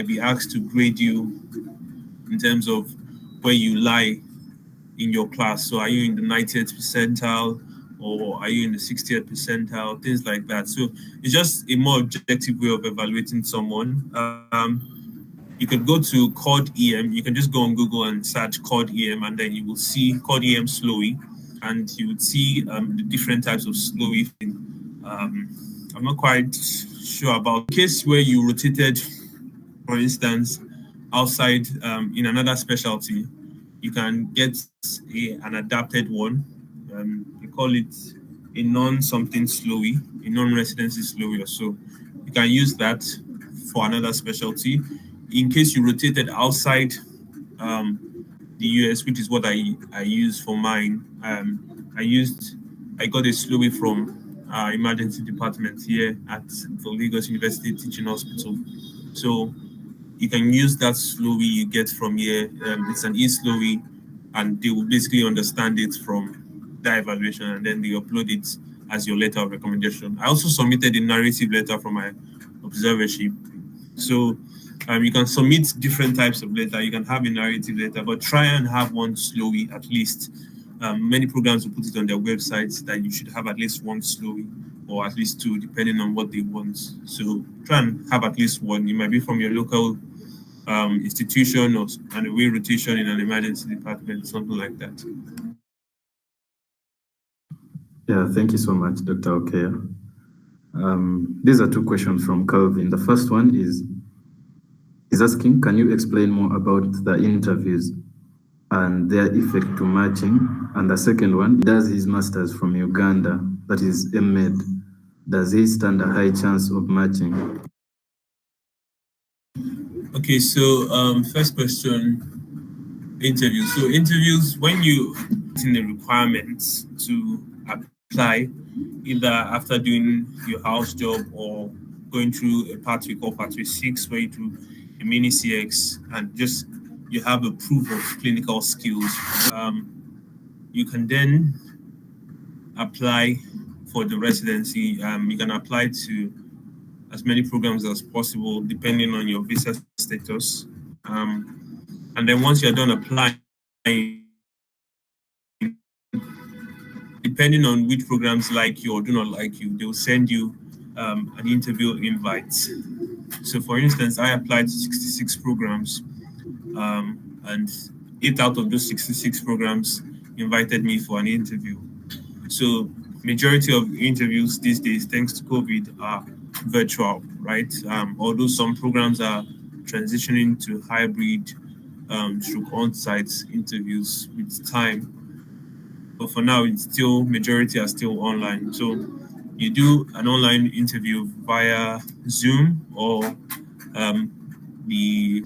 be asked to grade you in terms of where you lie in your class. So are you in the 90th percentile or are you in the 60th percentile, things like that. So it's just a more objective way of evaluating someone. You could go to Cod EM. You can just go on Google and search Cod EM, and then you will see Cod EM Slowy, and you would see the different types of Slowy. I'm not quite sure about the case where you rotated, for instance, outside in another specialty. You can get an adapted one. They call it a non-something Slowy, a non-residency Slowy or so. You can use that for another specialty. In case you rotated outside the US, which is what I used for mine, I got a Slowy from emergency department here at the Lagos University Teaching Hospital. So you can use that Slowy you get from here. It's an e-Slowy, and they will basically understand it from that evaluation, and then they upload it as your letter of recommendation. I also submitted a narrative letter from my observership. So you can submit different types of letter. You can have a narrative letter, but try and have one Slowy at least. Many programs will put it on their websites that you should have at least one Slowy, or at least two, depending on what they want. So try and have at least one. It might be from your local institution or an away rotation in an emergency department, something like that. Yeah, thank you so much, Dr. Okeya. These are two questions from Calvin. The first one is asking, can you explain more about the interviews and their effect to matching? And the second one, he does his master's from Uganda, that is MEd. Does he stand a high chance of matching? Okay, so first question, interviews. So interviews, when you in the requirements to apply, either after doing your house job or going through a pathway called Pathway 6, where you do a mini CX and just you have a proof of clinical skills. You can then apply for the residency. You can apply to as many programs as possible, depending on your visa status. And then once you're done applying, depending on which programs like you or do not like you, they'll send you an interview invite. So for instance, I applied to 66 programs, and 8 out of those 66 programs invited me for an interview. So majority of interviews these days, thanks to COVID, are virtual, right? Although some programs are transitioning to hybrid through on-site interviews with time. But for now, it's still, majority are still online. So you do an online interview via Zoom or the